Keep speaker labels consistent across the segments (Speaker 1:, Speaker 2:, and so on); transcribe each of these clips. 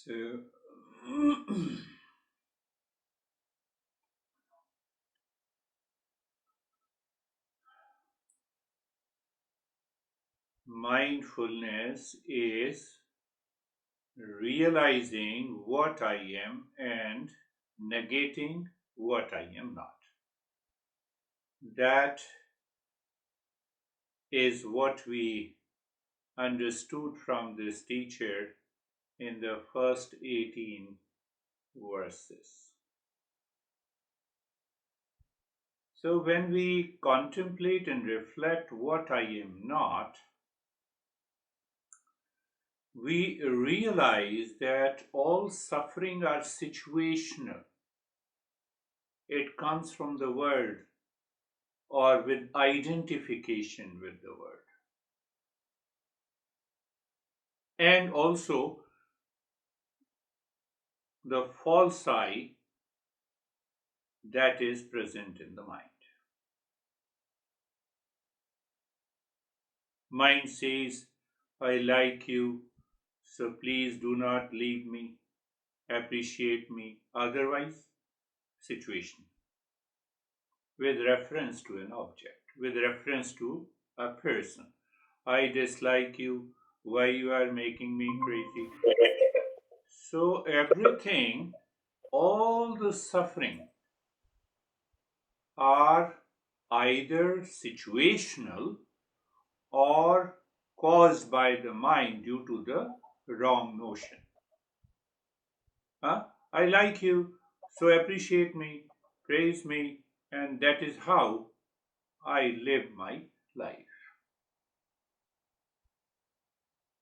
Speaker 1: So, mindfulness is realizing what I am and negating what I am not. That is what we understood from this teacher in the first 18 verses. So, when we contemplate and reflect what I am not, we realize that all suffering are situational. It comes from the world or with identification with the world. And also the false I that is present in the mind. Mind says, I like you, so please do not leave me, appreciate me, otherwise, situation. With reference to an object, with reference to a person. I dislike you, why you are making me crazy. So everything, all the suffering are either situational or caused by the mind due to the wrong notion. Huh? I like you, so appreciate me, praise me, and that is how I live my life.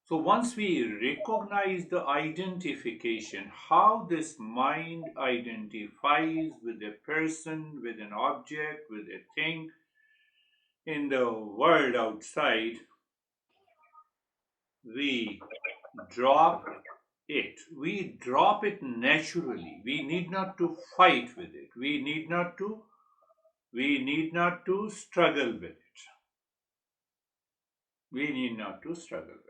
Speaker 1: So once we recognize the identification, how this mind identifies with a person, with an object, with a thing in the world outside, we drop it. We drop it naturally. We need not to fight with it. We need not to struggle with it. We need not to struggle with it.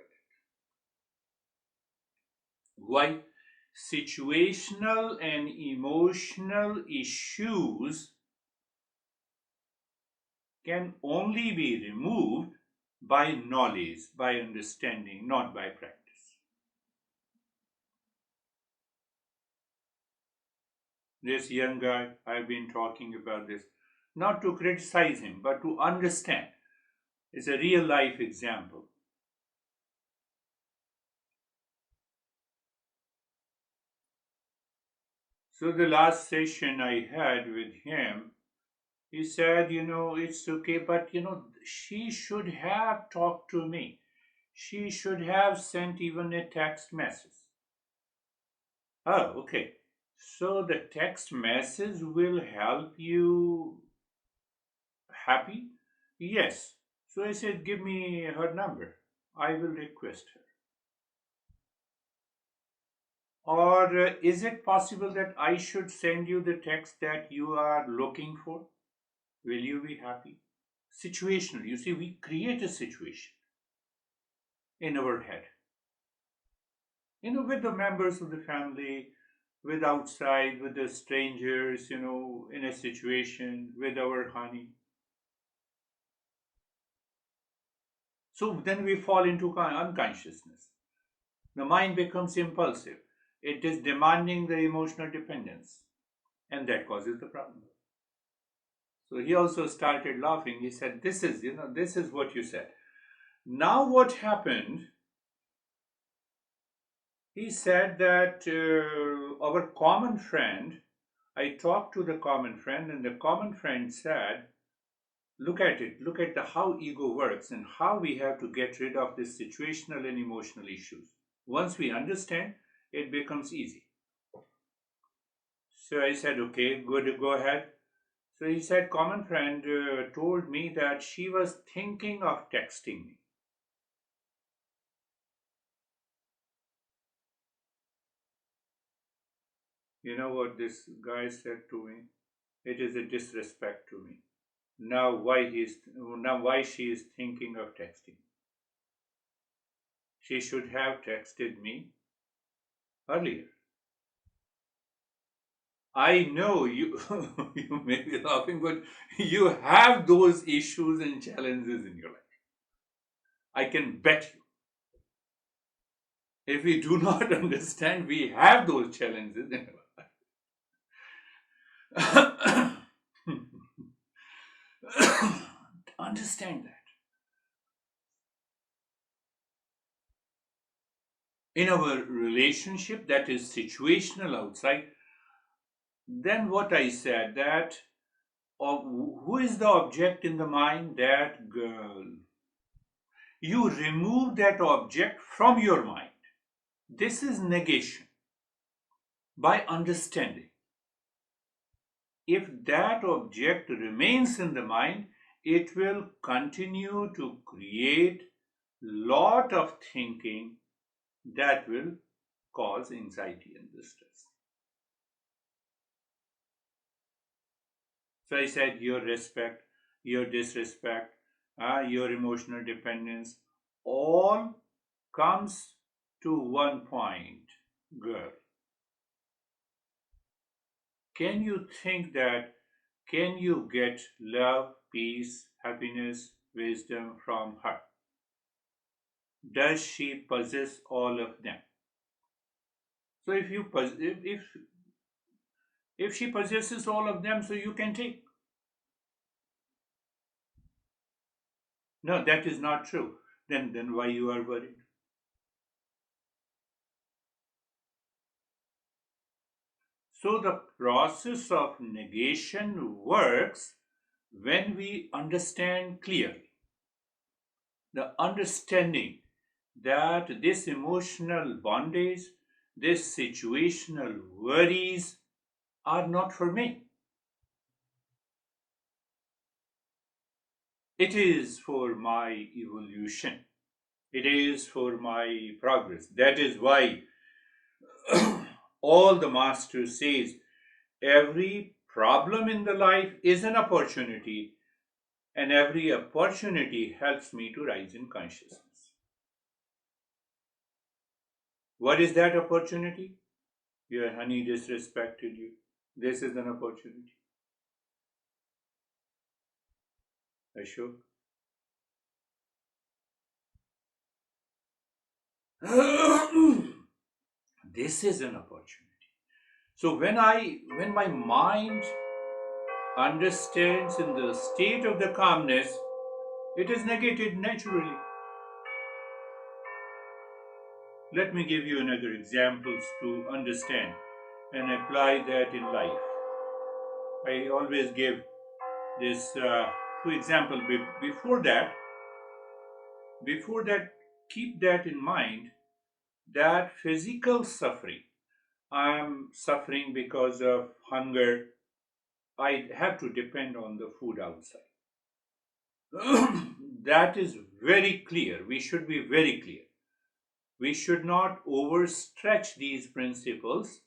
Speaker 1: Why? Situational and emotional issues can only be removed by knowledge, by understanding, not by practice. This young guy, I've been talking about this, not to criticize him, but to understand. It's a real life example. So, the last session I had with him, he said, it's okay, but she should have talked to me. She should have sent even a text message. Oh, okay. So the text message will help you happy? Yes. So I said, give me her number. I will request her. Or is it possible that I should send you the text that you are looking for? Will you be happy? Situational. You see, we create a situation in our head. With the members of the family, with outside, with the strangers, in a situation, with our honey. So then we fall into unconsciousness. The mind becomes impulsive. It is demanding the emotional dependence, and that causes the problem. So he also started laughing. He said, this is what you said. Now what happened? He said that our common friend, I talked to the common friend, and the common friend said, look at it, look at how ego works and how we have to get rid of this situational and emotional issues. Once we understand, it becomes easy. So I said, okay, good, go ahead. So he said, common friend told me that she was thinking of texting me. You know what this guy said to me? It is a disrespect to me. Now why she is thinking of texting? She should have texted me earlier. I know you you may be laughing, but you have those issues and challenges in your life. I can bet you. If we do not understand, we have those challenges in our life. Understand that. In our relationship that is situational outside, then what I said that who is the object in the mind? That girl. You remove that object from your mind. This is negation by understanding. If that object remains in the mind, it will continue to create lot of thinking that will cause anxiety and distress. So I said your respect, your disrespect, your emotional dependence, all comes to one point, girl. Can you think that, can you get love, peace, happiness, wisdom from her? Does she possess all of them? So if she possesses all of them, so you can take. No, that is not true. Then why you are worried? So the process of negation works when we understand clearly. The understanding that this emotional bondage, this situational worries are not for me. It is for my evolution. It is for my progress. That is why all the master says every problem in the life is an opportunity, and every opportunity helps me to rise in consciousness. What is that opportunity? Your honey disrespected you. This is an opportunity. Ashok. This is an opportunity. So when my mind understands in the state of the calmness, it is negated naturally. Let me give you another examples to understand and apply that in life. I always give this two example. Before that, keep that in mind. That physical suffering, I am suffering because of hunger. I have to depend on the food outside. That is very clear. We should be very clear. We should not overstretch these principles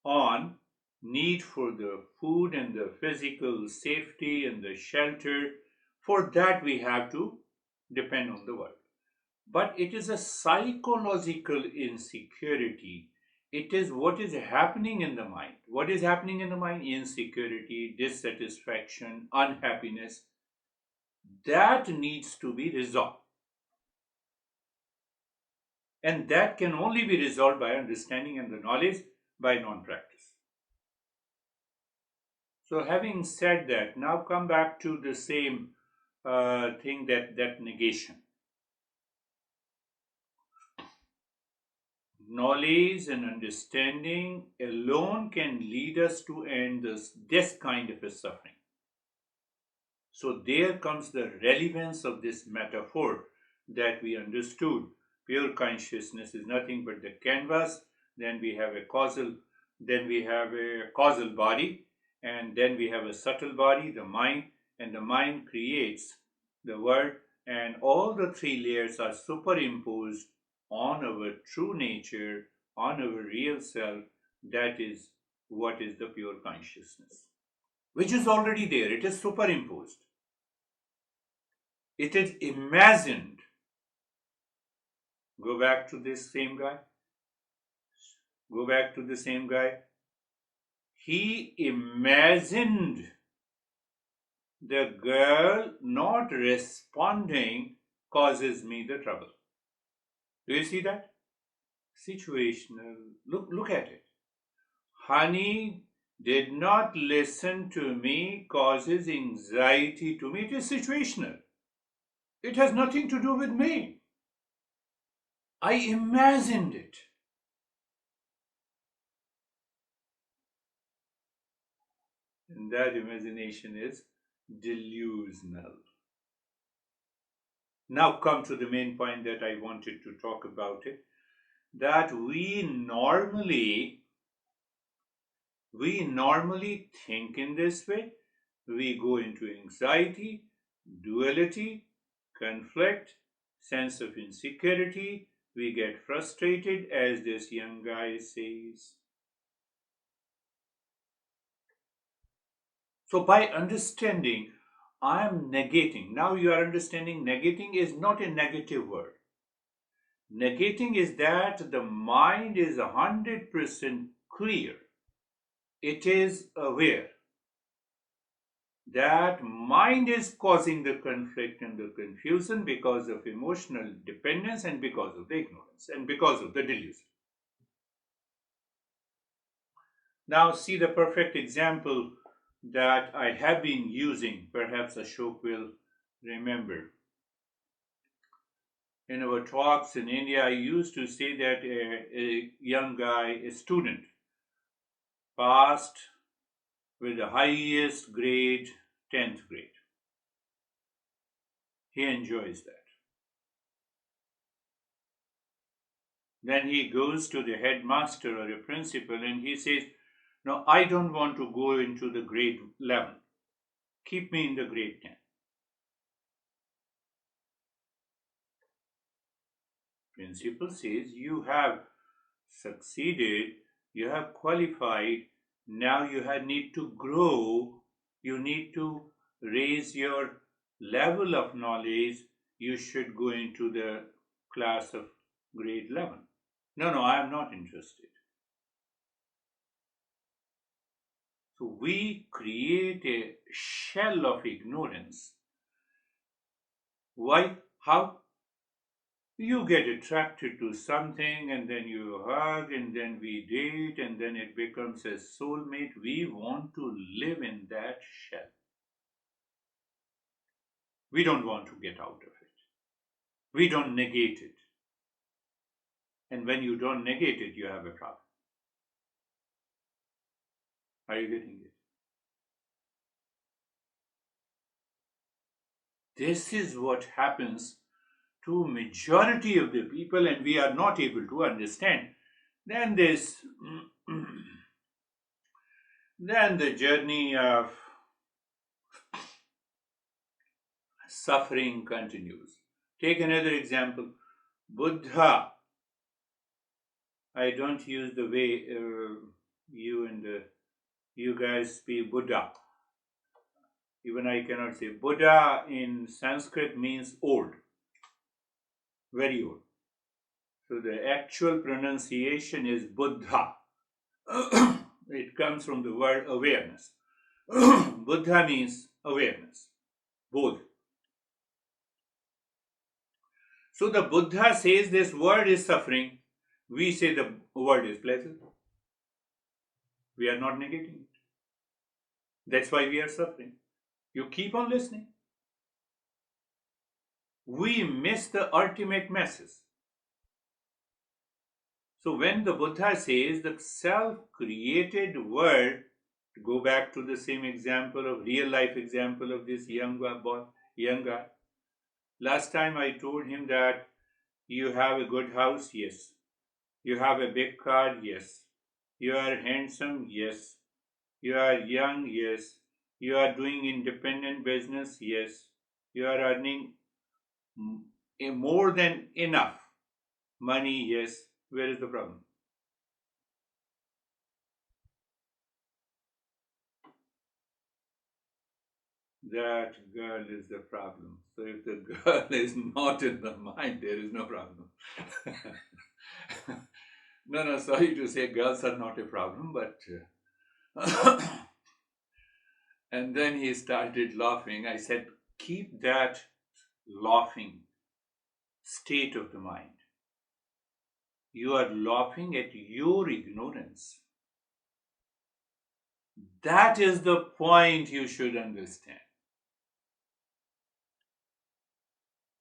Speaker 1: on need for the food and the physical safety and the shelter. For that, we have to depend on the world. But it is a psychological insecurity. It is what is happening in the mind. What is happening in the mind? Insecurity, dissatisfaction, unhappiness. That needs to be resolved. And that can only be resolved by understanding and the knowledge by non practice. So, having said that, now come back to the same thing, that negation. Knowledge and understanding alone can lead us to end this kind of a suffering. So there comes the relevance of this metaphor that we understood. Pure consciousness is nothing but the canvas. Then we have a causal body, and then we have a subtle body, the mind, and the mind creates the world, and all the three layers are superimposed on our true nature, on our real self. That is what is the pure consciousness, which is already there. It is superimposed. It is imagined. Go back to this same guy. Go back to the same guy. He imagined the girl not responding causes me the trouble. Do you see that? Situational. Look at it. Honey did not listen to me causes anxiety to me. It is situational. It has nothing to do with me. I imagined it. And that imagination is delusional. Now come to the main point that I wanted to talk about it. That we normally think in this way. We go into anxiety, duality, conflict, sense of insecurity. We get frustrated, as this young guy says. So, by understanding, I am negating. Now you are understanding negating is not a negative word. Negating is that the mind is 100% clear. It is aware that mind is causing the conflict and the confusion because of emotional dependence and because of the ignorance and because of the delusion. Now, see the perfect example that I have been using, perhaps Ashok will remember. In our talks in India, I used to say that a young guy, a student, passed with the highest grade, 10th grade. He enjoys that. Then he goes to the headmaster or a principal and he says, "No, I don't want to go into the grade 11. Keep me in the grade 10." Principal says, "You have succeeded, you have qualified, now need to grow, you need to raise your level of knowledge, you should go into the class of grade 11. No, I am not interested." So we create a shell of ignorance. Why? How? You get attracted to something and then you hug and then we date and then it becomes a soulmate. We want to live in that shell. We don't want to get out of it. We don't negate it. And when you don't negate it, you have a problem. Are you getting it? This is what happens to majority of the people and we are not able to understand. Then this then the journey of suffering continues. Take another example. Buddha. I don't use the way you guys speak Buddha. Even I cannot say. Buddha in Sanskrit means old, very old. So the actual pronunciation is Buddha. It comes from the word awareness. Buddha means awareness, both. So the Buddha says this world is suffering. We say the world is pleasant. We are not negating it. That's why we are suffering. You keep on listening. We miss the ultimate message. So when the Buddha says the self-created world, to go back to the same example of real life example of this young guy. Last time I told him that you have a good house, yes. You have a big car, yes. You are handsome, yes. You are young, yes. You are doing independent business, yes. You are earning more than enough money, yes. Where is the problem? That girl is the problem. So if the girl is not in the mind, there is no problem. No, no, sorry to say, girls are not a problem, but. And then he started laughing. I said, keep that laughing state of the mind. You are laughing at your ignorance. That is the point you should understand.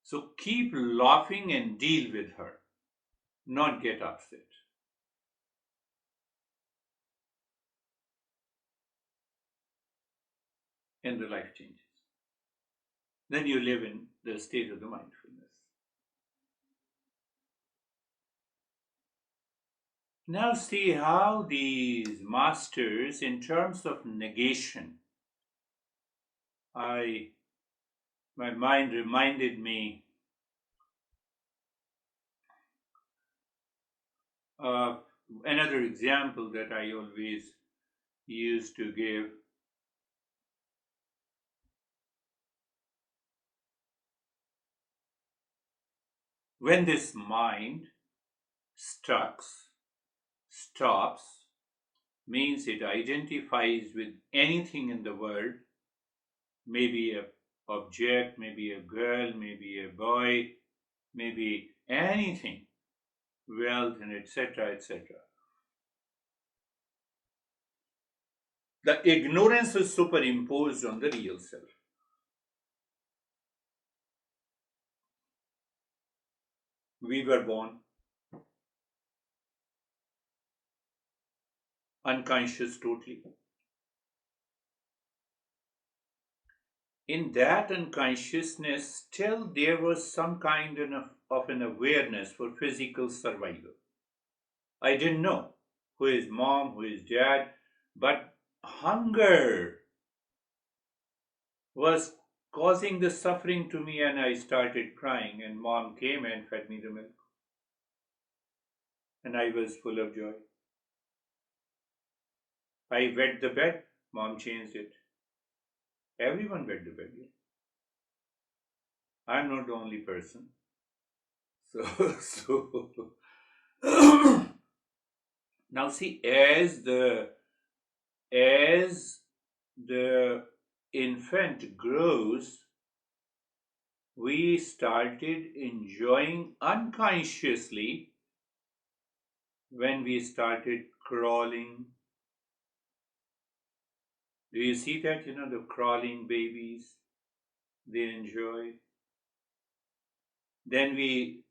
Speaker 1: So keep laughing and deal with her, not get upset. And the life changes. Then you live in the state of the mindfulness. Now see how these masters, in terms of negation, I my mind reminded me of another example that I always used to give. When this mind stucks, stops, means it identifies with anything in the world, maybe a object, maybe a girl, maybe a boy, maybe anything, wealth, and etc., etc. The ignorance is superimposed on the real self. We were born unconscious totally. In that unconsciousness, still there was some kind of an awareness for physical survival. I didn't know who is mom, who is dad, but hunger was causing the suffering to me, and I started crying, and mom came and fed me the milk, and I was full of joy. I wet the bed, mom changed it. Everyone wet the bed. I'm not the only person. So now see, as the infant grows, we started enjoying unconsciously when we started crawling. Do you see that? The crawling babies, they enjoy. Then we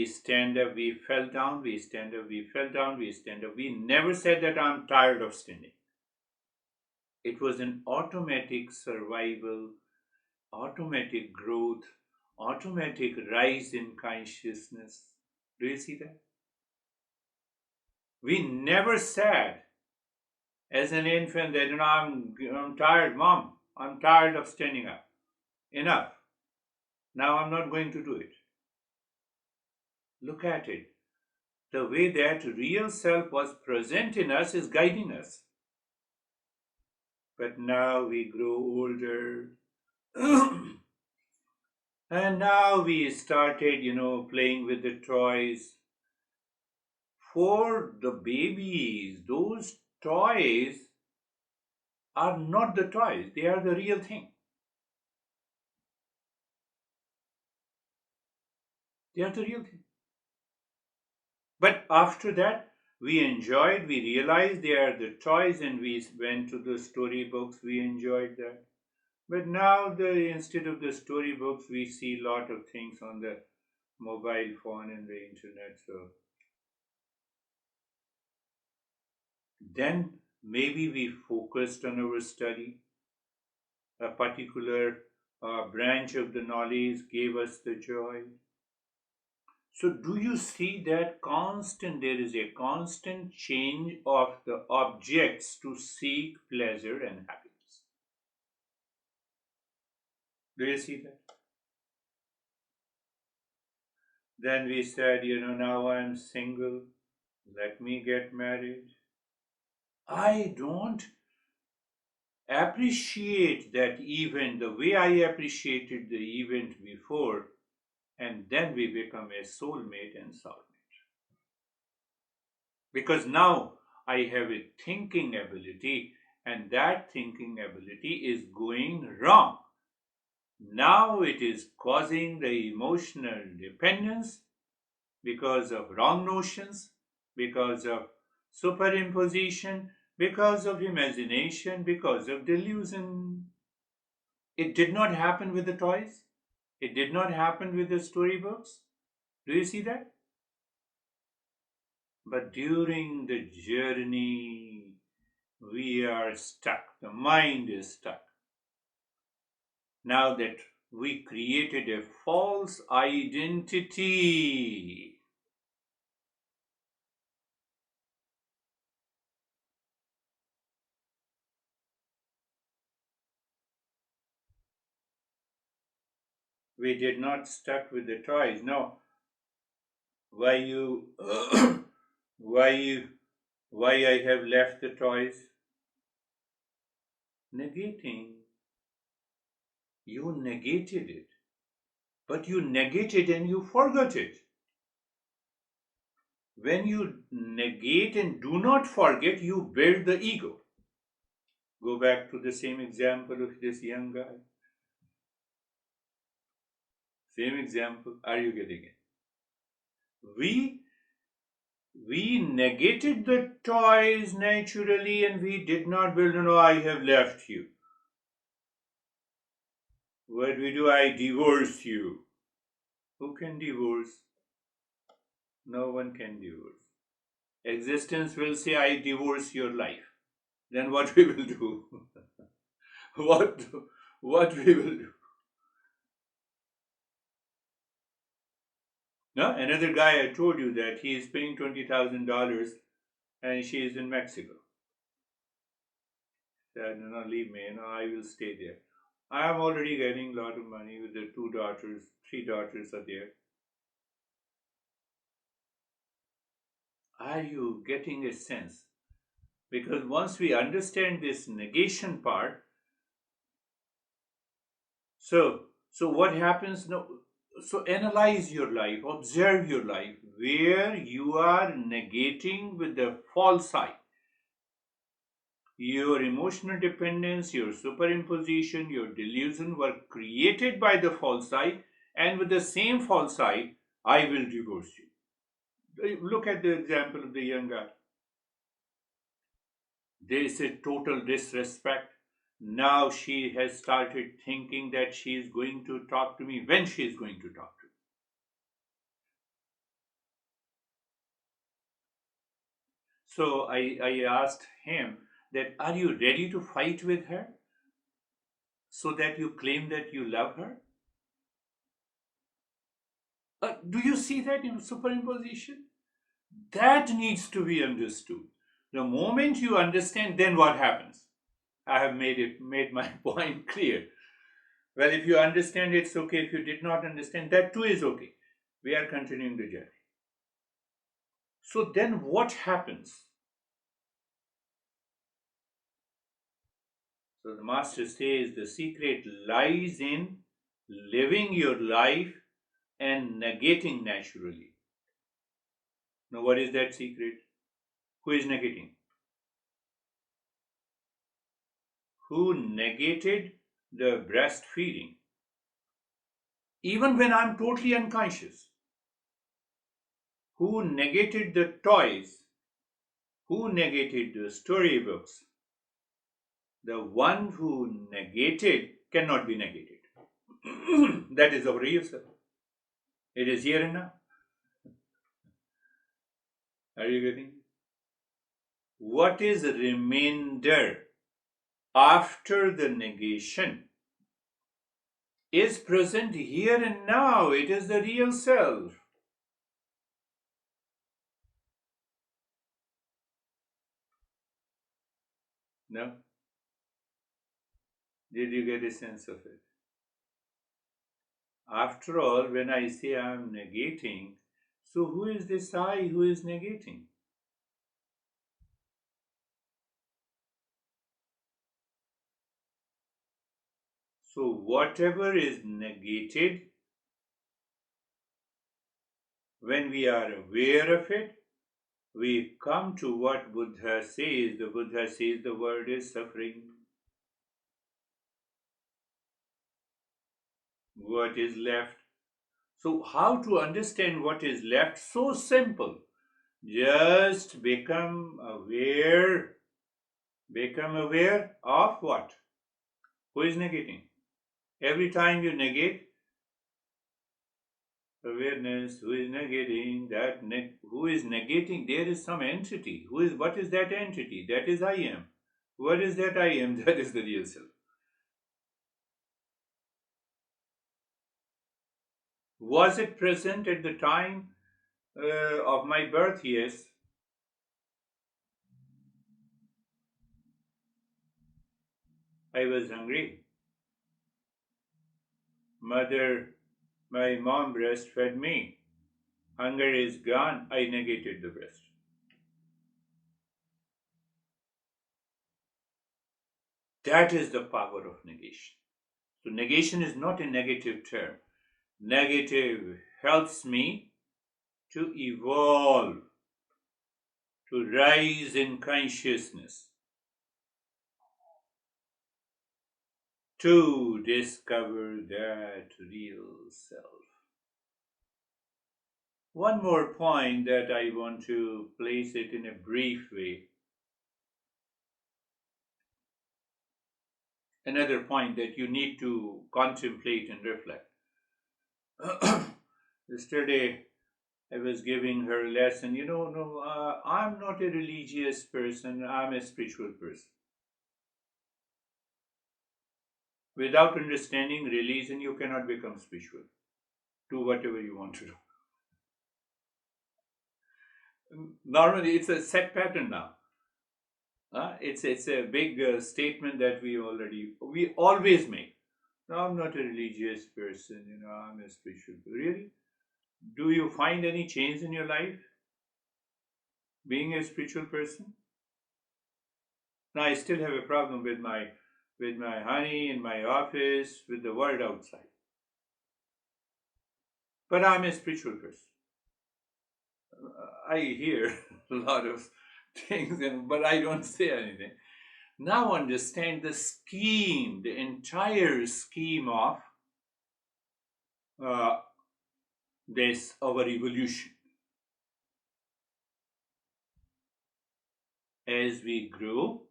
Speaker 1: stand up, we fell down, we stand up, we fell down, we stand up. We never said that I'm tired of standing. It was an automatic survival, automatic growth, automatic rise in consciousness. Do you see that? We never said as an infant that I'm tired, mom. I'm tired of standing up. Enough. Now I'm not going to do it. Look at it. The way that real self was present in us is guiding us. But now we grow older. And now we started, playing with the toys. For the babies, those toys are not the toys, they are the real thing. They are the real thing. But after that, we enjoyed, we realized they are the toys, and we went to the storybooks, we enjoyed that. But now, instead of the storybooks, we see a lot of things on the mobile phone and the internet. So then maybe we focused on our study. A particular branch of the knowledge gave us the joy. So, do you see that there is a constant change of the objects to seek pleasure and happiness? Do you see that? Then we said, now I'm single, let me get married. I don't appreciate that event the way I appreciated the event before, and then we become a soulmate and soulmate. because now I have a thinking ability, and that thinking ability is going wrong. Now it is causing the emotional dependence because of wrong notions, because of superimposition, because of imagination, because of delusion. It did not happen with the toys. It did not happen with the storybooks. Do you see that? But during the journey, we are stuck. The mind is stuck. Now that we created a false identity, we did not stuck with the toys. No, why you, why you, why I have left the toys? Negating. You negated it, but you negated and you forgot it. When you negate and do not forget, you build the ego. Go back to the same example of this young guy. Same example. Are you getting it? We we negated the toys naturally and we did not build. No, no, I have left you. What we do? I divorce you. Who can divorce? No one can divorce. Existence will say, I divorce your life. Then what we will do? what what we will do? No, another guy I told you that he is paying $20,000 and she is in Mexico. Said, no, no, leave me, I will stay there. I am already getting a lot of money with the two daughters, three daughters are there. Are you getting a sense? Because once we understand this negation part, so what happens now? So analyze your life, observe your life, where you are negating with the false I. Your emotional dependence, your superimposition, your delusion were created by the false I, and with the same false I will divorce you. Look at the example of the young guy. There is a total disrespect. Now she has started thinking that she is going to talk to me when she is going to talk to me. So I asked him that, are you ready to fight with her so that you claim that you love her? Do you see that in superimposition? That needs to be understood. The moment you understand, then what happens? I have made my point clear. Well, if you understand, it's okay. If you did not understand, that too is okay. We are continuing the journey. So then what happens? So the master says the secret lies in living your life and negating naturally. Now, what is that secret? Who is negating? Who negated the breastfeeding? Even when I'm totally unconscious. Who negated the toys? Who negated the storybooks? The one who negated cannot be negated. That is our real self. It is here and now. Are you getting? What is remainder after the negation is present here and now. It is the real self. No? Did you get a sense of it? After all, when I say I am negating, so who is this I who is negating? So whatever is negated, when we are aware of it, we come to what Buddha says. The Buddha says the world is suffering. What is left? So, how to understand what is left? So simple. Just become aware of what? Who is negating? Every time you negate, awareness, who is negating, who is negating, there is some entity. What is that entity? That is I am. What is that I am? That is the real self. Was it present at the time of my birth? Yes. I was hungry. Mother, my mom breastfed me. Hunger is gone. I negated the breast. That is the power of negation. So, negation is not a negative term. Negative helps me to evolve, to rise in consciousness, to discover that real self. One more point that I want to place it in a brief way. Another point that you need to contemplate and reflect. Yesterday, I was giving her a lesson. No, I'm not a religious person, I'm a spiritual person. Without understanding religion, you cannot become spiritual. Do whatever you want to do. Normally, it's a set pattern now. It's a big statement that we always make. No, I'm not a religious person. I'm a spiritual. Really? Do you find any change in your life being a spiritual person? Now I still have a problem with my honey in my office, with the world outside. But I'm a spiritual person. I hear a lot of things, but I don't say anything. Now understand the scheme, the entire scheme of uh, this our evolution. As we grow,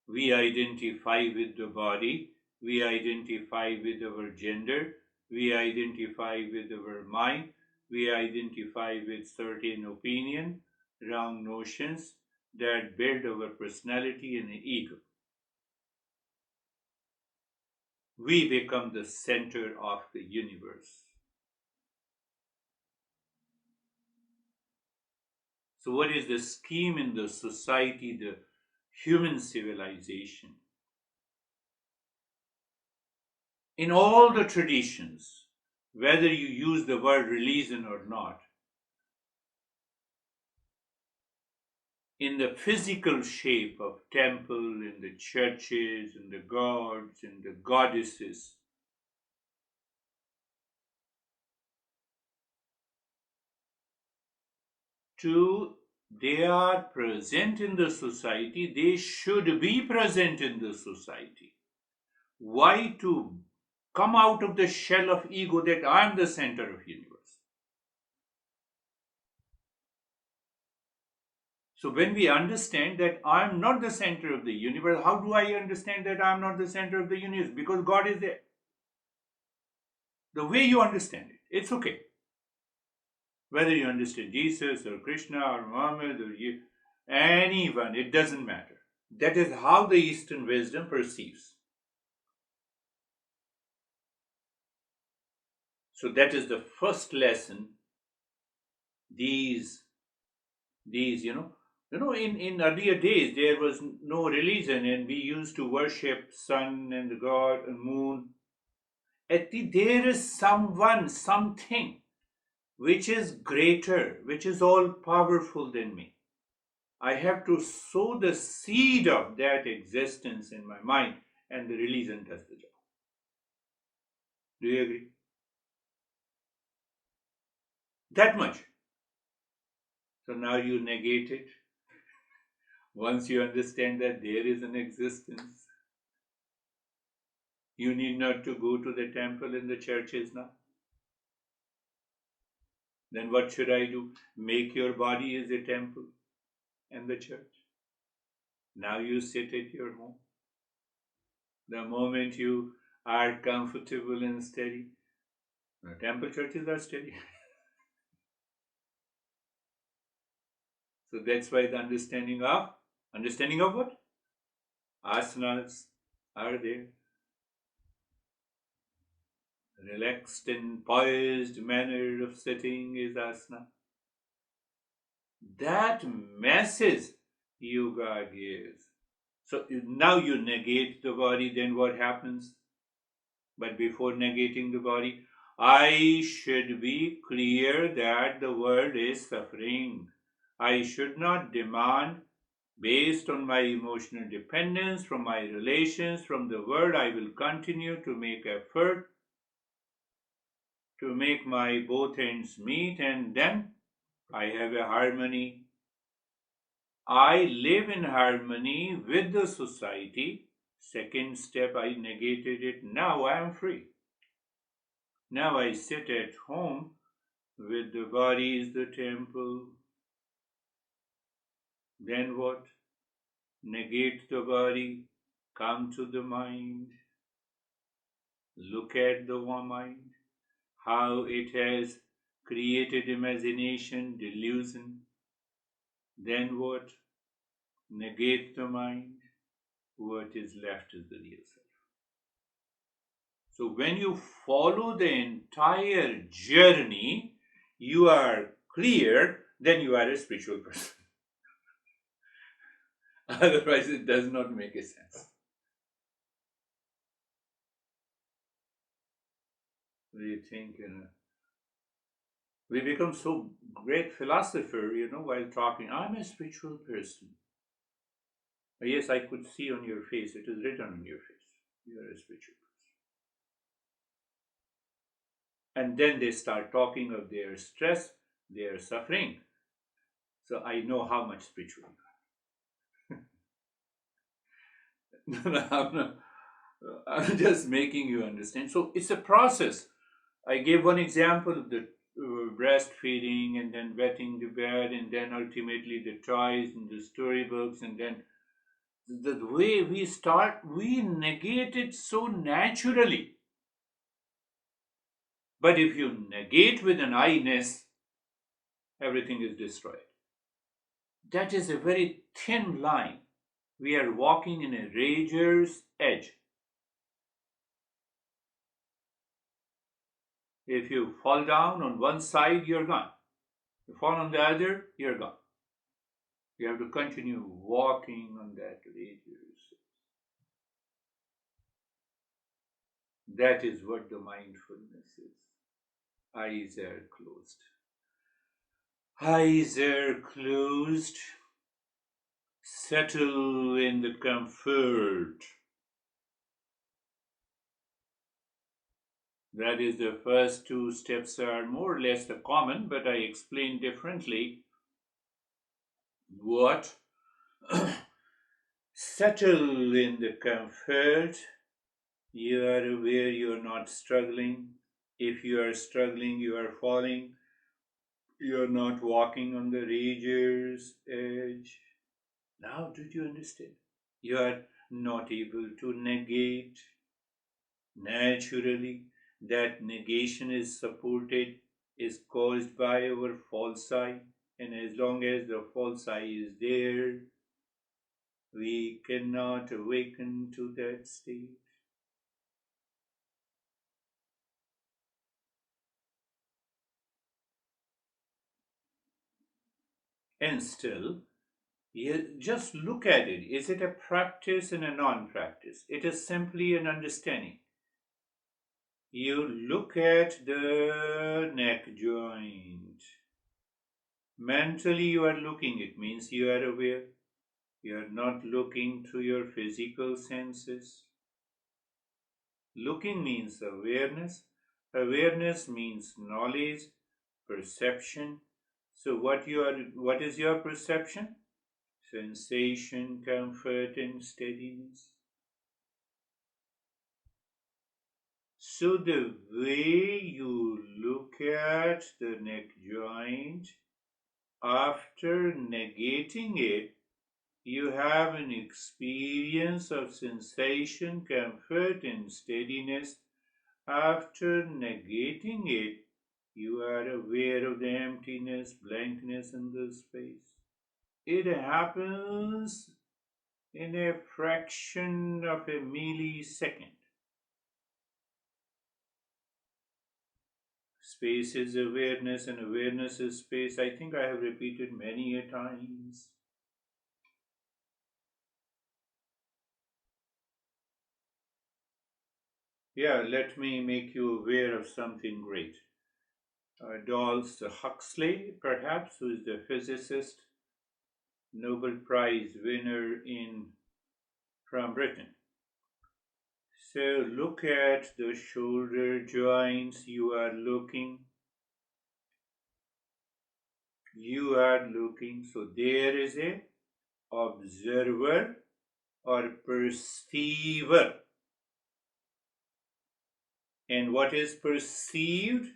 Speaker 1: we identify with the body, we identify with our gender, we identify with our mind, we identify with certain opinion, wrong notions that build our personality and ego. We become the center of the universe. So, what is the scheme in the society, the human civilization? In all the traditions, whether you use the word religion or not, in the physical shape of temple, in the churches, in the gods, in the goddesses, to they are present in the society, they should be present in the society. Why? To come out of the shell of ego that I am the center of universe. So when we understand that I am not the center of the universe, how do I understand that I am not the center of the universe? Because God is there. The way you understand it, it's okay. Whether you understand Jesus or Krishna or Muhammad or anyone, it doesn't matter. That is how the Eastern wisdom perceives. So that is the first lesson. These, in earlier days there was no religion, and we used to worship sun and the god and moon. There is someone, something which is greater, which is all powerful than me. I have to sow the seed of that existence in my mind, and the religion does the job. Do you agree? That much. So now you negate it. Once you understand that there is an existence, you need not to go to the temple and the churches now. Then what should I do? Make your body as a temple and the church. Now you sit at your home. The moment you are comfortable and steady, the temple churches are steady. So that's why the understanding of what? Asanas are there. Relaxed and poised manner of sitting is asana. That message yoga gives. So now you negate the body, then what happens? But before negating the body, I should be clear that the world is suffering. I should not demand, based on my emotional dependence from my relations from the world. I will continue to make effort to make my both ends meet, and then I have a harmony. I live in harmony with the society. Second step, I negated it. Now I am free. Now I sit at home with the body is the temple. Then what? Negate the body, come to the mind, look at the mind, how it has created imagination, delusion. Then what? Negate the mind, what is left is the real self. So when you follow the entire journey, you are clear, then you are a spiritual person. Otherwise, it does not make a sense. We think, we become so great philosopher, while talking. I'm a spiritual person. Yes, I could see on your face. It is written on your face. You are a spiritual person. And then they start talking of their stress, their suffering. So I know how much spiritual you are. No, I'm just making you understand. So it's a process. I gave one example of the breastfeeding and then wetting the bed and then ultimately the toys and the storybooks, and then the way we start, we negate it so naturally. But if you negate with an I-ness, everything is destroyed. That is a very thin line. We are walking in a razor's edge. If you fall down on one side, you're gone. You fall on the other, you're gone. You have to continue walking on that razor's edge. That is what the mindfulness is. Eyes are closed. Eyes are closed. Settle in the comfort. That is, the first two steps are more or less the common, but I explain differently. What? Settle in the comfort. You are aware you are not struggling. If you are struggling, you are falling. You are not walking on the razor's edge. Now, did you understand? You are not able to negate. Naturally, that negation is supported, is caused by our false I, and as long as the false I is there, we cannot awaken to that state. And still, you just look at it. Is it a practice and a non-practice? It is simply an understanding. You look at the neck joint. Mentally you are looking, it means you are aware. You are not looking through your physical senses. Looking means awareness. Awareness means knowledge, perception. So what is your perception? Sensation, comfort, and steadiness. So the way you look at the neck joint, after negating it, you have an experience of sensation, comfort, and steadiness. After negating it, you are aware of the emptiness, blankness in the space. It happens in a fraction of a millisecond. Space is awareness, and awareness is space. I think I have repeated many a times. Yeah, let me make you aware of something great. Aldous Huxley, perhaps, who is the physicist, Nobel Prize winner in from Britain. So look at the shoulder joints. You are looking. So there is a observer or perceiver. And what is perceived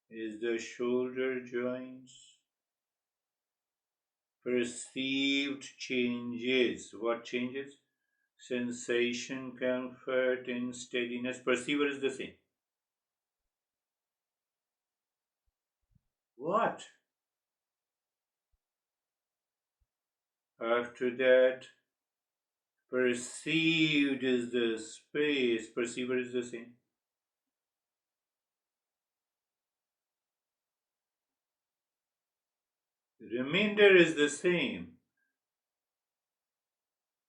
Speaker 1: is the shoulder joints. Perceived changes. What changes? Sensation, comfort, and steadiness. Perceiver is the same. What? After that, perceived is the space. Perceiver is the same. Remainder is the same.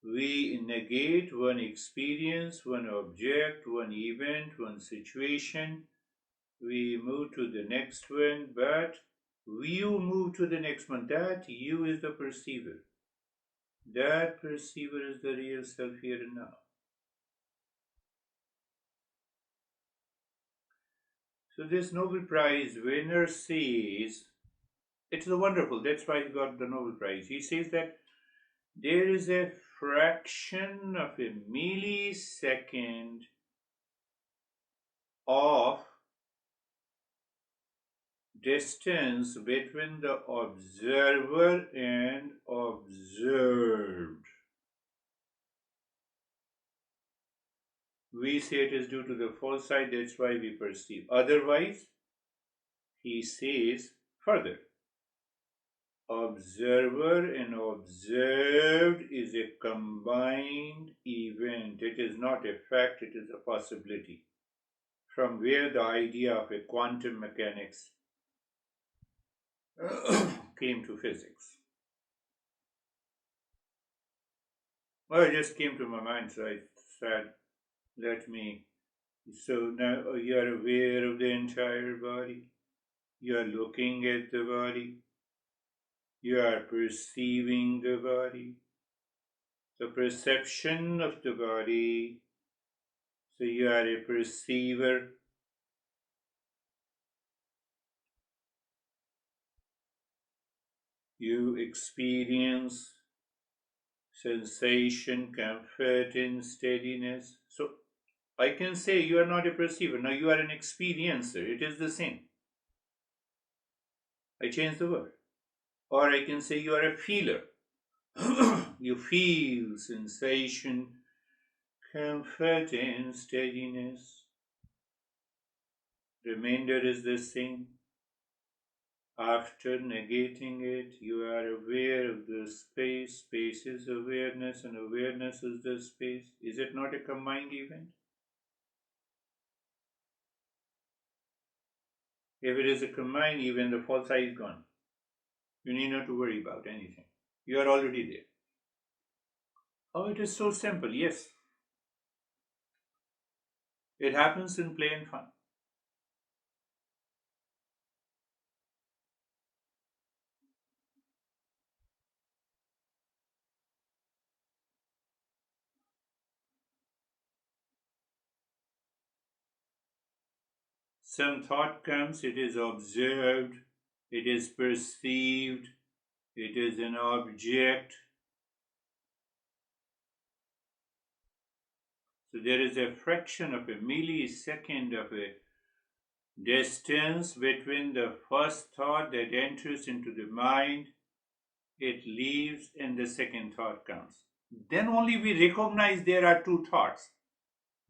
Speaker 1: We negate one experience, one object, one event, one situation. We move to the next one, but you move to the next one. That you is the perceiver. That perceiver is the real self here and now. So this Nobel Prize winner says, it's wonderful, that's why he got the Nobel Prize. He says that there is a fraction of a millisecond of distance between the observer and observed. We say it is due to the foresight, that's why we perceive. Otherwise, he says further, observer and observed is a combined event. It is not a fact, it is a possibility. From where the idea of a quantum mechanics came to physics. Well, it just came to my mind, so I said, let me. So now you are aware of the entire body. You are looking at the body. You are perceiving the body. The perception of the body. So you are a perceiver. You experience sensation, comfort, and steadiness. So I can say you are not a perceiver. Now you are an experiencer. It is the same. I change the word. Or I can say you are a feeler. You feel sensation, comfort, and steadiness. Remainder is the same. After negating it, you are aware of the space. Space is awareness, and awareness is the space. Is it not a combined event? If it is a combined event, the false I is gone. You need not to worry about anything. You are already there. Oh, it is so simple. Yes, it happens in play and fun. Some thought comes, it is observed. it is perceived, it is an object. So there is a fraction of a millisecond of a distance between the first thought that enters into the mind, it leaves, and the second thought comes. Then only we recognize there are two thoughts.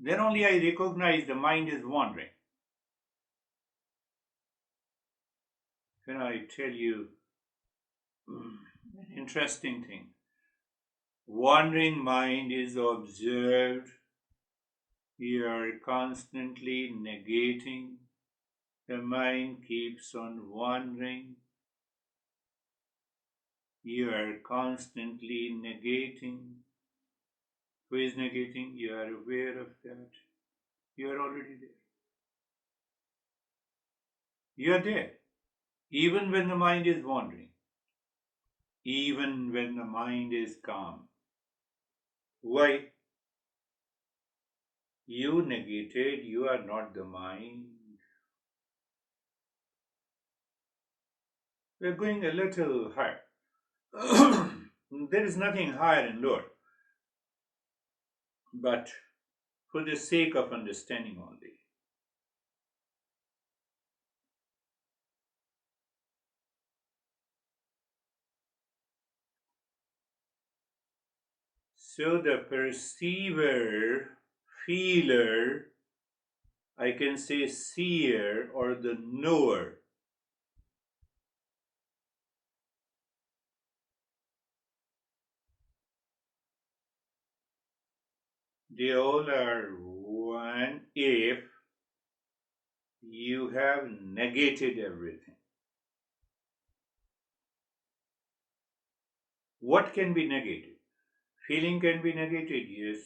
Speaker 1: Then only I recognize the mind is wandering. Can I tell you an interesting thing? Wandering mind is observed. You are constantly negating. The mind keeps on wandering. You are constantly negating. Who is negating? You are aware of that. You are already there. You are there. Even when the mind is wandering. Even when the mind is calm. Why? You negated, you are not the mind. We are going a little higher. There is nothing higher and lower, but for the sake of understanding only. So the perceiver, feeler, I can say seer or the knower, they all are one if you have negated everything. What can be negated? Feeling can be negated, yes.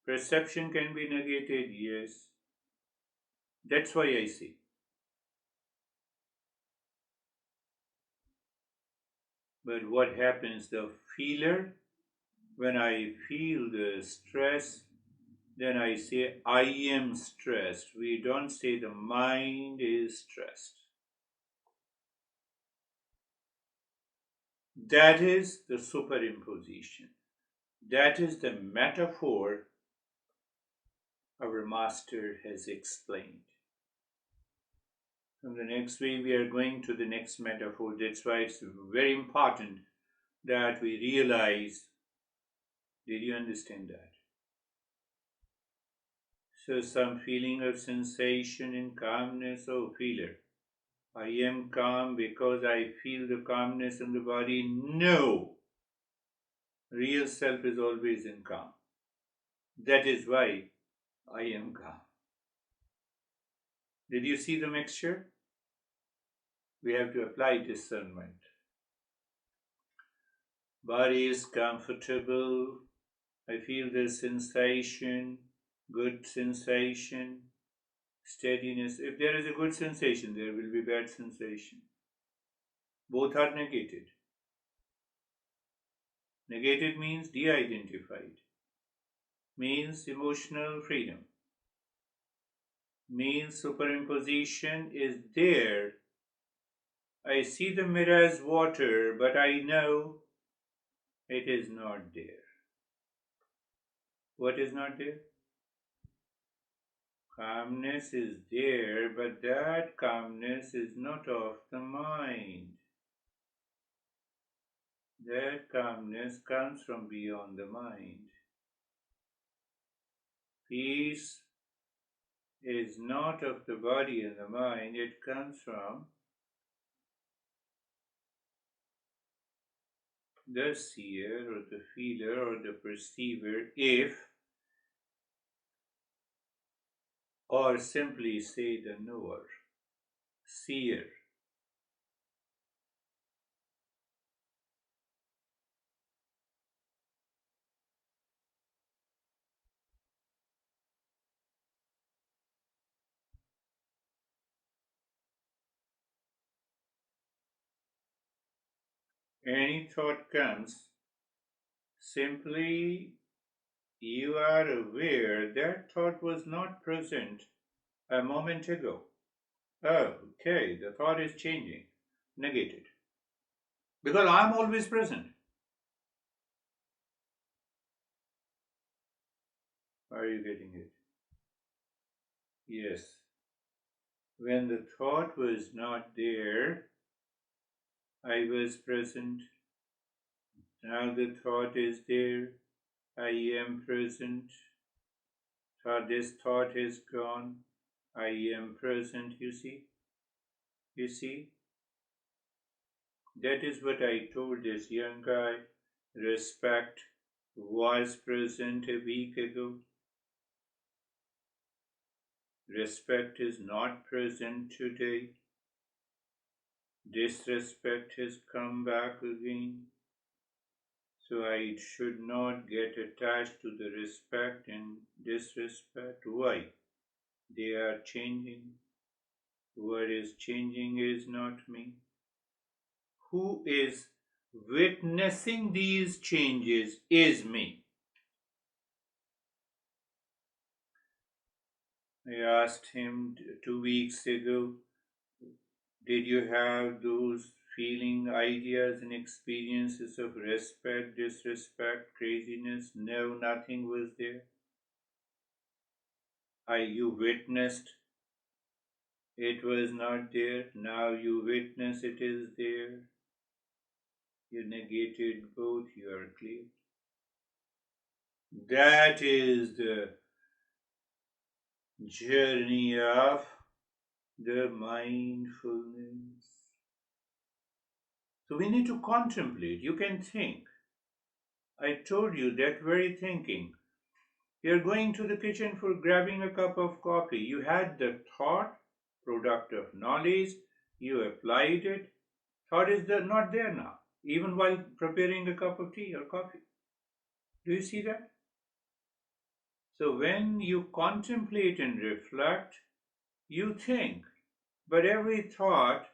Speaker 1: Perception can be negated, yes. That's why I say. But what happens, the feeler, when I feel the stress, then I say, I am stressed. We don't say the mind is stressed. That is the superimposition. That is the metaphor our master has explained. From the next way, we are going to the next metaphor. That's why it's very important that we realize. Did you understand that? So, some feeling of sensation and calmness, oh, feeler. I am calm because I feel the calmness in the body. No! Real self is always in calm. That is why I am calm. Did you see the mixture? We have to apply discernment. Body is comfortable. I feel the sensation, good sensation, steadiness. If there is a good sensation, there will be bad sensation. Both are negated. Negated means de identified, means emotional freedom, means superimposition is there. I see the mirror as water, but I know it is not there. What is not there? Calmness is there, but that calmness is not of the mind. That calmness comes from beyond the mind. Peace is not of the body and the mind, it comes from the seer or the feeler or the perceiver, if, or simply say the knower, seer. Any thought comes, simply you are aware that thought was not present a moment ago. Oh, okay, the thought is changing. negated. Because I'm always present. Are you getting it? Yes. When the thought was not there, I was present. Now the thought is there. I am present. This thought is gone. I am present. You see? You see? That is what I told this young guy. Respect was present a week ago. Respect is not present today. Disrespect has come back again. So I should not get attached to the respect and disrespect. Why? They are changing. What is changing is not me. Who is witnessing these changes is me. I asked him 2 weeks ago, did you have those feeling, ideas, and experiences of respect, disrespect, craziness? No, nothing was there. You witnessed it was not there. Now you witness it is there. You negated both, you are clear. That is the journey of the mindfulness. So we need to contemplate. You can think. I told you that very thinking. You're going to the kitchen for grabbing a cup of coffee. You had the thought, product of knowledge, you applied it. Thought is not there now, even while preparing a cup of tea or coffee. Do you see that? So when you contemplate and reflect, you think, but every thought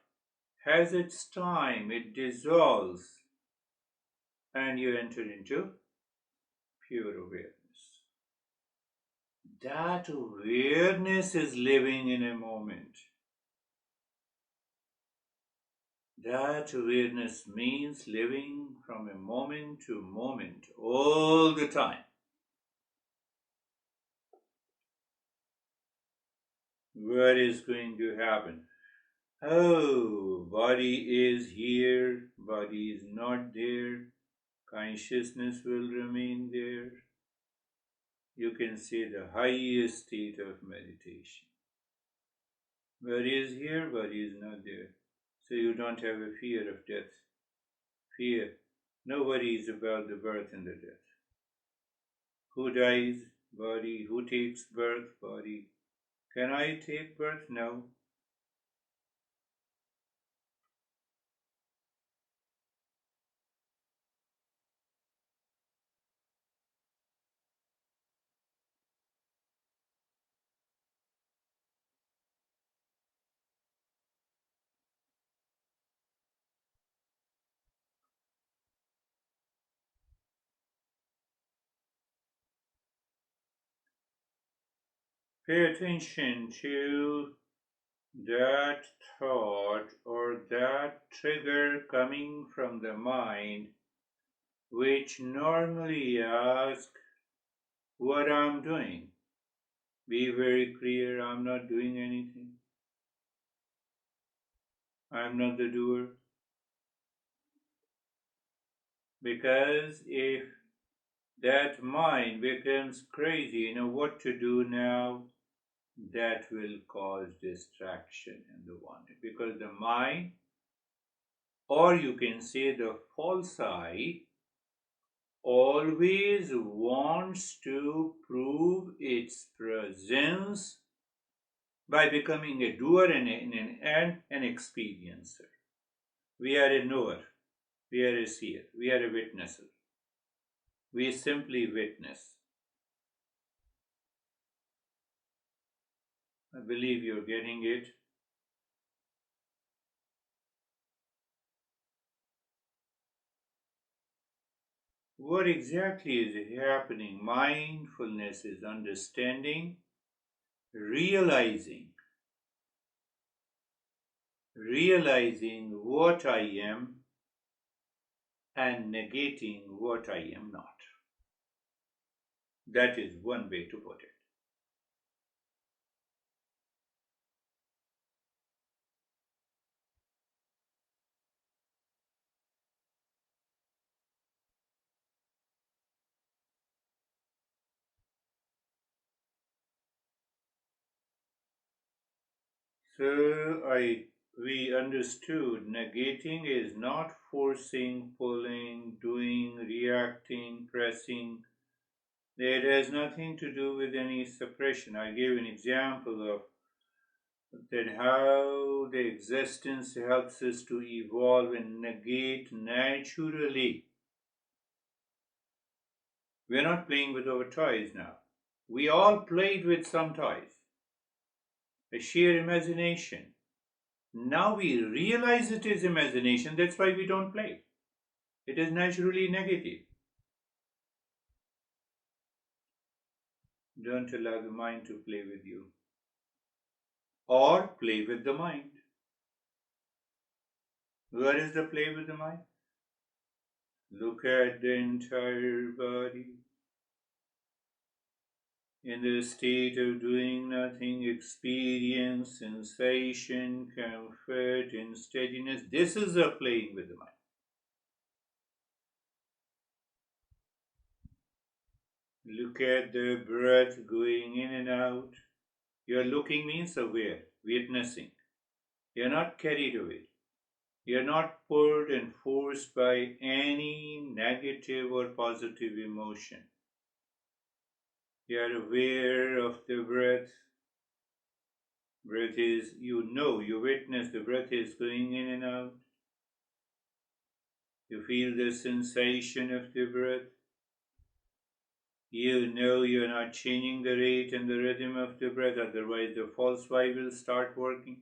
Speaker 1: has its time, it dissolves, and you enter into pure awareness. That awareness is living in a moment. That awareness means living from a moment to moment all the time. What is going to happen? Oh, body is here, body is not there, consciousness will remain there. You can say the highest state of meditation. Body is here, body is not there. So you don't have a fear of death. Fear. Nobody is about the birth and the death. Who dies? Body. Who takes birth? Body. Can I take birth? No. Pay attention to that thought or that trigger coming from the mind, which normally asks what I'm doing. Be very clear, I'm not doing anything. I'm not the doer. Because if that mind becomes crazy, you know what to do now, that will cause distraction in the one. Because the mind, or you can say the false I, always wants to prove its presence by becoming a doer and an experiencer. We are a knower, we are a seer, we are a witnesser. We simply witness. I believe you're getting it. What exactly is happening? Mindfulness is understanding, realizing realizing what I am and negating what I am not. That is one way to put it. So we understood negating is not forcing, pulling, doing, reacting, pressing. It has nothing to do with any suppression. I gave an example of that how the existence helps us to evolve and negate naturally. We're not playing with our toys now. We all played with some toys, a sheer imagination. Now we realize it is imagination, that's why we don't play. It is naturally negative. Don't allow the mind to play with you, or play with the mind. Where is the play with the mind? Look at the entire body in the state of doing nothing, experience, sensation, comfort, and steadiness. This is a playing with the mind. Look at the breath going in and out. Your looking means aware, witnessing. You're not carried away. You're not pulled and forced by any negative or positive emotion. You're aware of the breath. Breath is, you witness the breath is going in and out. You feel the sensation of the breath. You know you're not changing the rate and the rhythm of the breath, otherwise the false why will start working.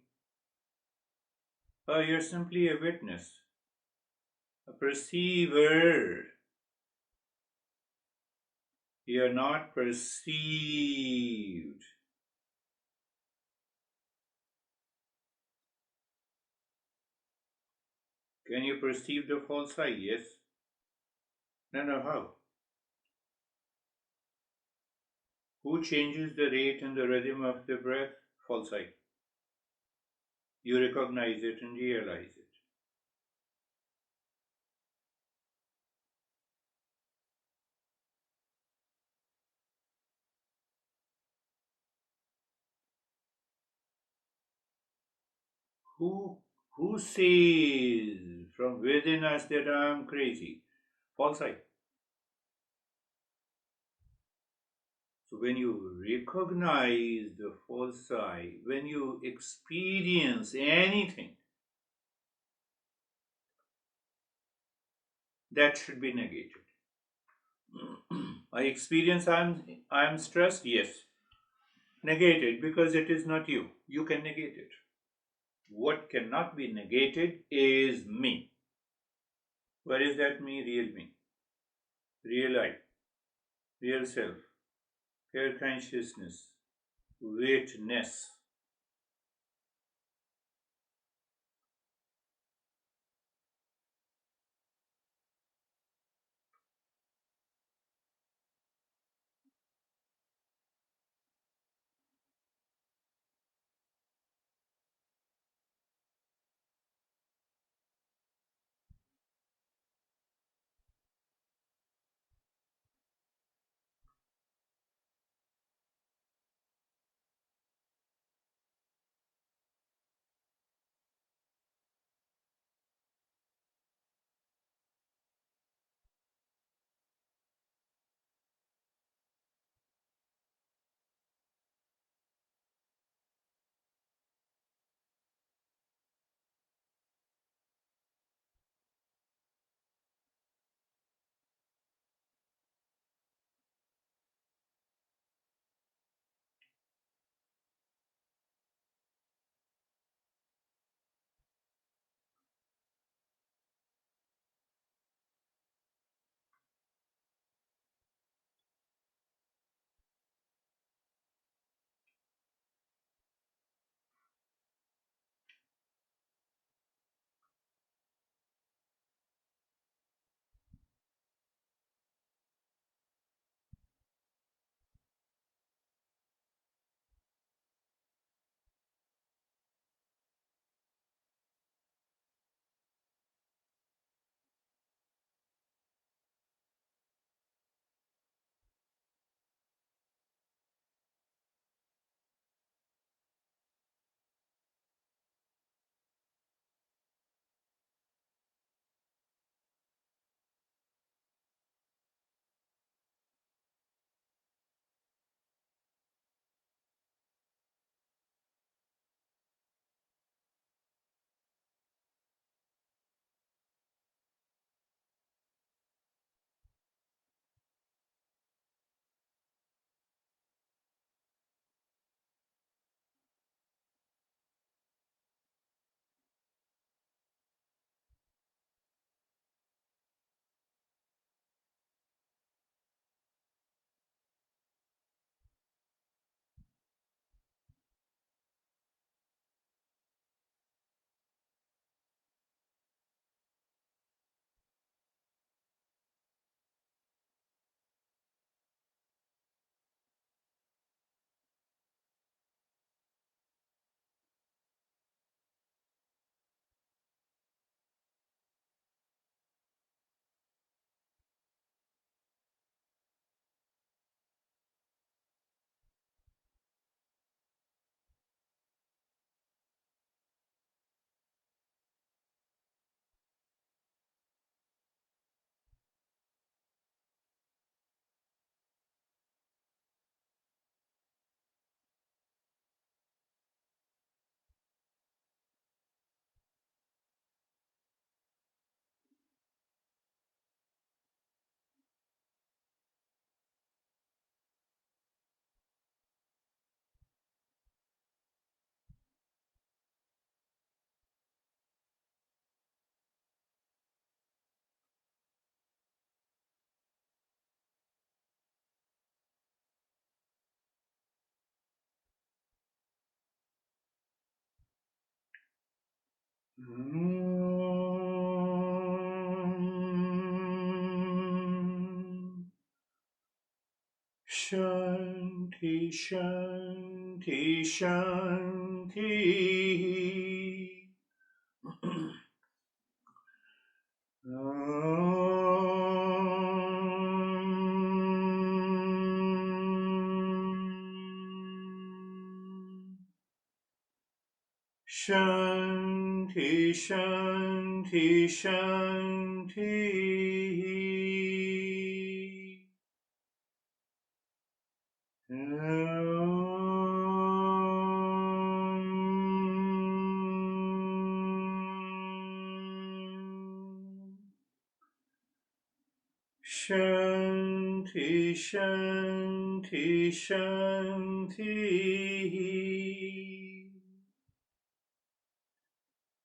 Speaker 1: You're simply a witness, a perceiver. You're not perceived. Can you perceive the false I? Yes. No, no, how? Who changes the rate and the rhythm of the breath? False I. You recognize it and realize it. Who who says from within us that I am crazy? False I. So when you recognize the false I, when you experience anything, that should be negated. I experience I'm stressed, yes. Negate it because it is not you. You can negate it. What cannot be negated is me. Where is that me? Real me. Real I. Real self. Pure consciousness. Witness. Shanti, Shanti, Shanti. Shanti, Shanti, Shanti. Shanti, Shanti, Shanti.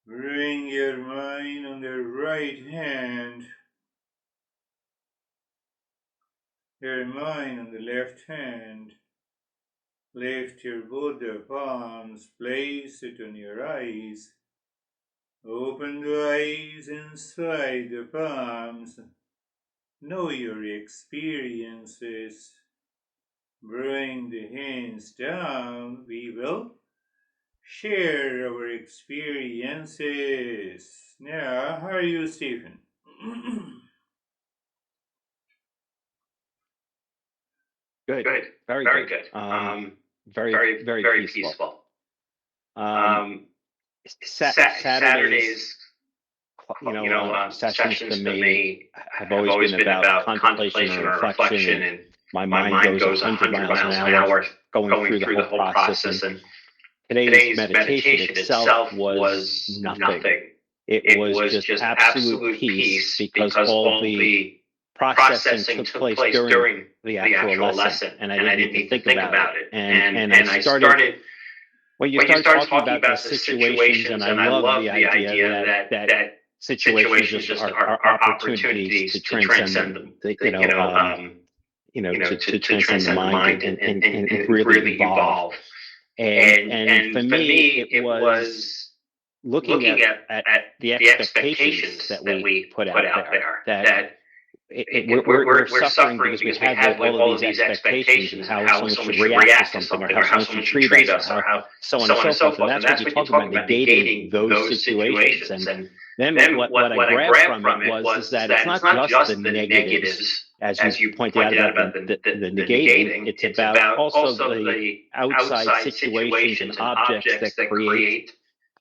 Speaker 1: Bring your mind on the right hand, your mind on the left hand. Lift your both the palms, place it on your eyes. Open the eyes inside the palms. Know your experiences. Bring the hands down. We will share our experiences. Now, how are you, Stephen?
Speaker 2: Good.
Speaker 3: Good.
Speaker 2: Very
Speaker 3: Very
Speaker 2: good.
Speaker 3: good.
Speaker 2: Very
Speaker 3: Very
Speaker 2: peaceful.
Speaker 3: peaceful.
Speaker 2: Saturday's, sessions for me have always been about contemplation or reflection, and my mind goes 100 miles an hour going through the whole process. And today's meditation itself was nothing. It was just absolute peace because all the processing took place during the actual lesson, and I didn't need to think about it. And I started, when you start talking about the situations, and I love the idea that situations just are opportunities to transcend them, to transcend the mind and really evolve. And for me, it was looking at the expectations that we put out there, that we're suffering because we have all of these expectations, and how someone should react to something, or how someone should treat us, or how so on and so forth. And that's what you talk about, negating those situations. And then what I grabbed from it was that it's not just the negatives, as you pointed out about the negating. It's about also the outside situations and objects that create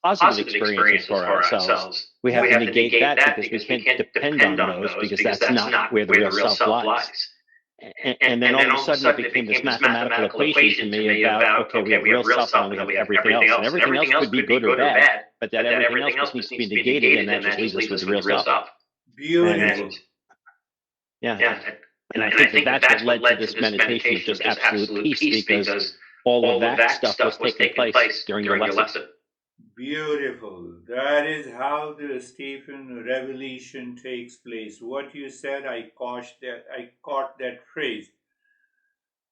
Speaker 2: positive experiences for ourselves. We have to negate that because we can't depend on those, because that's not where the real self lies. And then all of a sudden it became this mathematical equation to me about, okay, we have real self and then we have everything else. And everything else could be good or bad, but that everything else just needs to be negated, and that just leaves us with the real self.
Speaker 1: Beautiful.
Speaker 2: And I think that's what led to this meditation of just absolute peace, because all of that stuff was taking place during the lesson.
Speaker 1: Beautiful. That is how the Stephen revelation takes place. What you said, I caught that phrase.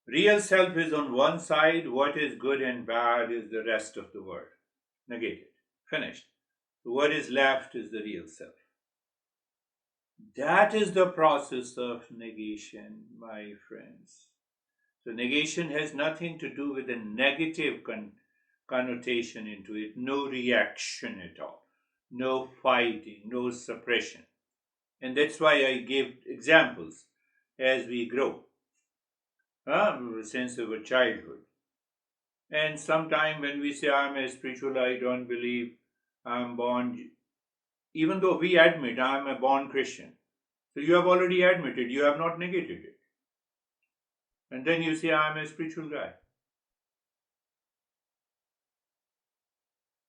Speaker 1: Real self is on one side, what is good and bad is the rest of the world. Negated. Finished. What is left is the real self. That is the process of negation, my friends. So negation has nothing to do with a negative connotation into it, no reaction at all, no fighting, no suppression. And that's why I give examples as we grow, since our childhood. And sometime when we say, I'm a spiritual, I don't believe I'm born, even though we admit I'm a born Christian. So you have already admitted, you have not negated it. And then you say, I'm a spiritual guy.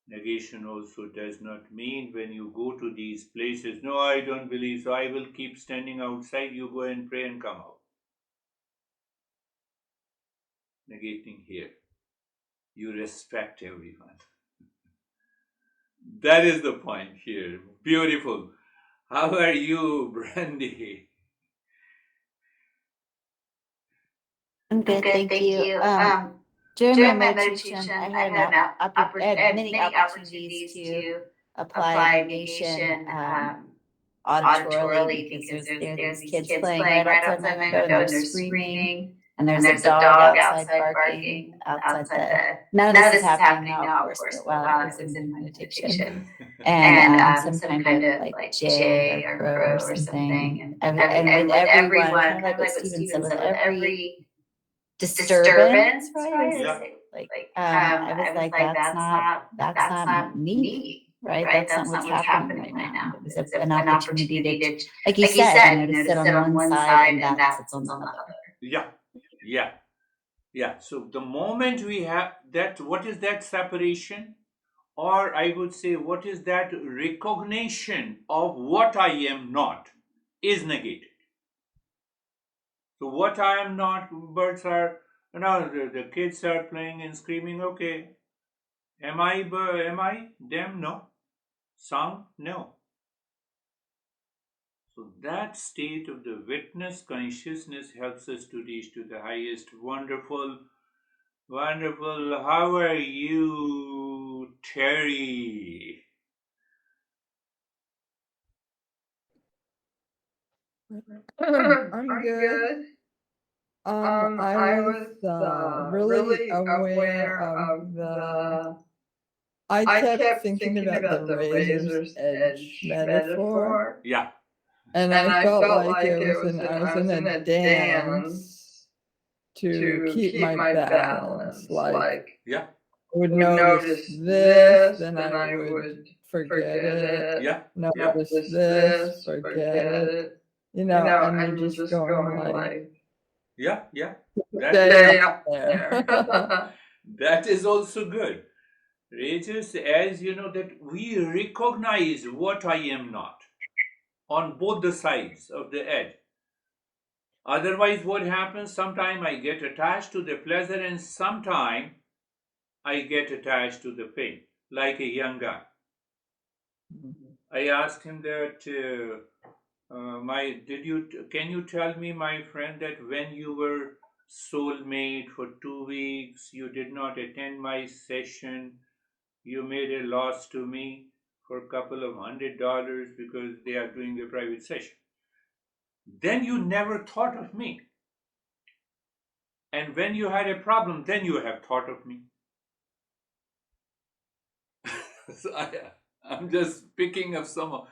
Speaker 1: Negation also does not mean when you go to these places, no, I don't believe, so I will keep standing outside, you go and pray and come out. Negating here. You respect everyone. That is the point here. Beautiful. How are you, Brandy?
Speaker 4: I'm good, thank you. During my meditation, I had many opportunities to apply negation auditorily because there are these kids playing right outside my window and they're screaming and there's a dog outside barking outside the none of this is happening now, of course, but while I was in meditation. And some kind of like jay or crow or something. And with everyone, kind of like what Stephen said, with every disturbance, right?
Speaker 1: Yeah.
Speaker 4: Like I was like, that's not me, right? That's not what's happening right now. It was an opportunity to, like you said, to sit on one side and that sits on the other.
Speaker 1: Yeah, yeah, yeah. So the moment we have that, what is that separation? Or I would say, what is that recognition of what I am not is negated. So what I am not, birds are, the kids are playing and screaming. Okay, am I them? No. Sound? No. So that state of the witness consciousness helps us to reach to the highest. Wonderful, wonderful. How are you, Terry?
Speaker 3: I'm good. I was really aware of I kept thinking about the razor's edge metaphor,
Speaker 1: Yeah,
Speaker 3: and I felt like I was in a dance to keep my balance. Like
Speaker 1: yeah,
Speaker 3: I would notice this, then I would forget it.
Speaker 1: yeah,
Speaker 3: Notice this, forget it. And you're just going like,
Speaker 1: yeah. That is
Speaker 3: stay up there.
Speaker 1: that is also good. Rages, as you know, that we recognize what I am not on both the sides of the edge. Otherwise, what happens? Sometime I get attached to the pleasure, and sometime I get attached to the pain, like a young guy. I asked him that, can you tell me, my friend, that when you were soulmate for 2 weeks, you did not attend my session, you made a loss to me for a couple of $100 because they are doing a private session. Then you never thought of me. And when you had a problem, then you have thought of me. So I'm just picking up some of.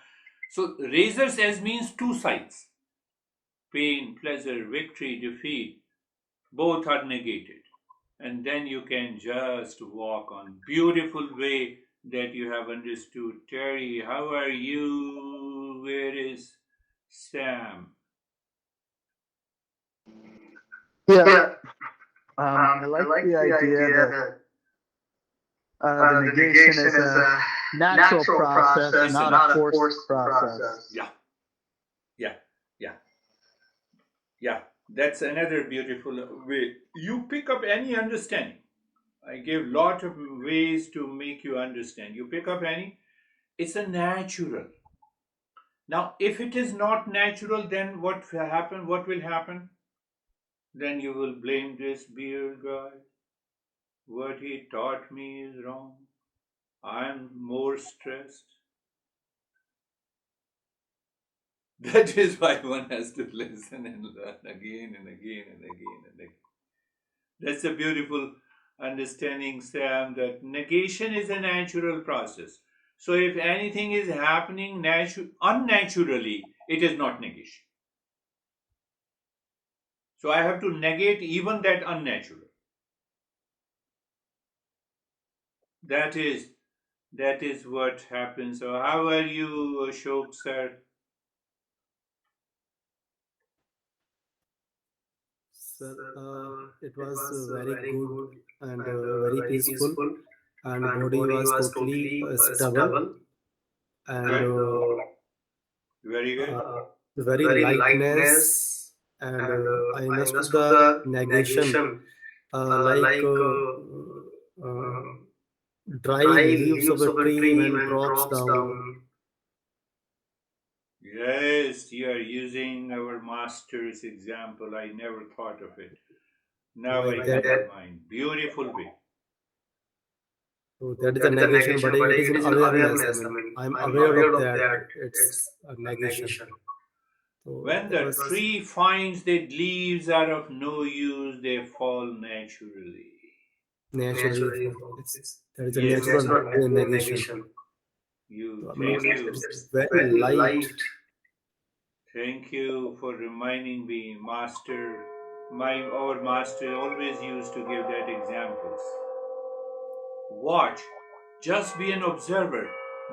Speaker 1: So razor's edge means two sides: pain, pleasure, victory, defeat. Both are negated, and then you can just walk on beautiful way that you have understood. Terry, how are you? Where is Sam?
Speaker 5: Yeah, I like the idea that the negation is a natural process, not a forced process.
Speaker 1: Yeah, yeah, yeah, yeah. That's another beautiful way. You pick up any understanding. I gave lot of ways to make you understand. You pick up any, it's a natural. Now, if it is not natural, then what happen? What will happen? Then you will blame this beer guy. What he taught me is wrong. I'm more stressed. That is why one has to listen and learn again and again and again and again. That's a beautiful understanding, Sam, that negation is a natural process. So if anything is happening unnaturally, it is not negation. So I have to negate even that unnatural. That is what happens. So how are you, Ashok sir?
Speaker 6: Sir, it was very good and very peaceful, and body was totally stable and
Speaker 1: Good. Very good.
Speaker 6: very lightness, and I understood the negation like dry leaves of a tree when drops down.
Speaker 1: Yes, you are using our master's example. I never thought of it. Now I
Speaker 6: Like
Speaker 1: get
Speaker 6: that.
Speaker 1: your mind. Beautiful way.
Speaker 6: So that is a negation, but it is in awareness. I mean, I'm aware of that. It's a negation. So
Speaker 1: When
Speaker 6: that
Speaker 1: the
Speaker 6: was
Speaker 1: tree finds that leaves are of no use, they fall naturally.
Speaker 6: naturally. It's that is a
Speaker 1: Yes,
Speaker 6: natural negation.
Speaker 1: you.
Speaker 6: So, I mean,
Speaker 1: Thank
Speaker 6: it's
Speaker 1: you.
Speaker 6: very light.
Speaker 1: Thank you for reminding me, Master. Our Master always used to give that examples. Watch. Just be an observer.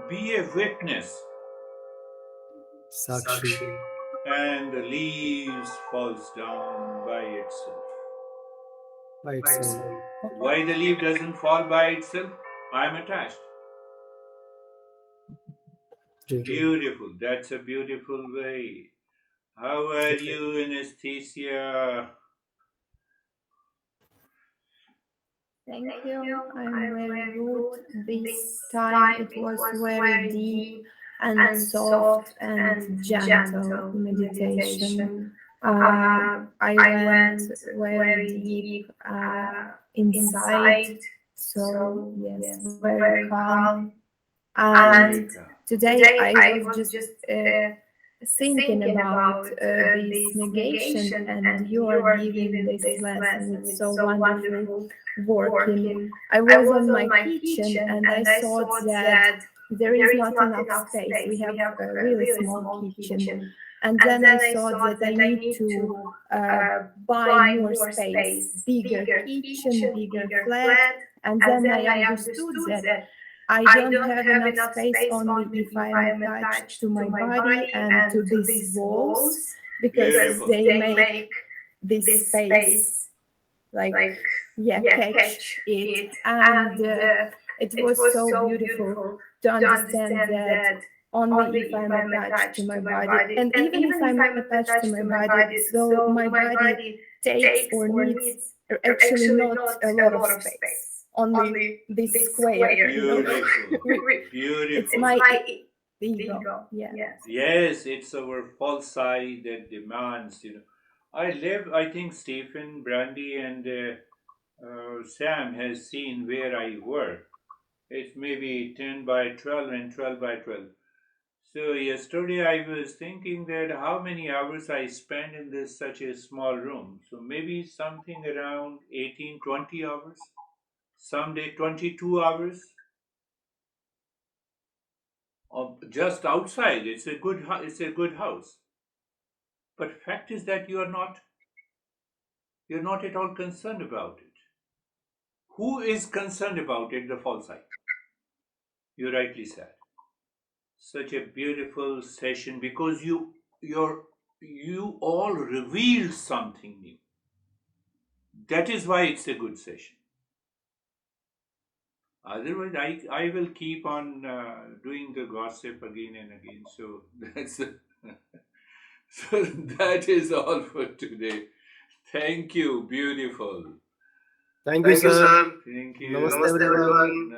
Speaker 1: Be a witness.
Speaker 6: Sakshi.
Speaker 1: And the leaves falls down by itself.
Speaker 6: By its own.
Speaker 1: Why the leaf doesn't fall by itself? I am attached. Beautiful. That's a beautiful way. How are you, Anesthesia?
Speaker 7: Thank you. I'm very good. This time it was very deep and soft and gentle meditation. I went very deep inside. So, yes, very calm. And today I was just thinking about this negation, and you are giving this lesson. It's so wonderful working. I was on my kitchen and I thought that there is not enough space. We have a really small kitchen. And then I thought that I need to buy more space, bigger kitchen, bigger flat. And then I understood that I don't have enough space only if I am attached to my body and to these walls, because
Speaker 1: Beautiful.
Speaker 7: they make this space catch it. And it was so beautiful to understand that only if I'm attached to my body, and even if I'm attached to my body, so my body takes or needs actually not a lot of space, only this square.
Speaker 1: Beautiful. Beautiful.
Speaker 7: It's my ego. Yeah.
Speaker 1: Yes, it's our false side that demands. I think Stephen, Brandy, and Sam has seen where I work. It's maybe 10 by 12 and 12 by 12. So yesterday I was thinking that how many hours I spend in this such a small room. So maybe something around 18, 20 hours. Someday 22 hours. Just outside. It's a good house. But fact is that you're not at all concerned about it. Who is concerned about it? The false side. You rightly said. Such a beautiful session because you all reveal something new. That is why it's a good session. Otherwise, I will keep on doing the gossip again and again. So so that is all for today. Thank you. Beautiful.
Speaker 6: Thank you, sir.
Speaker 1: Thank you.
Speaker 6: Namaste, everyone.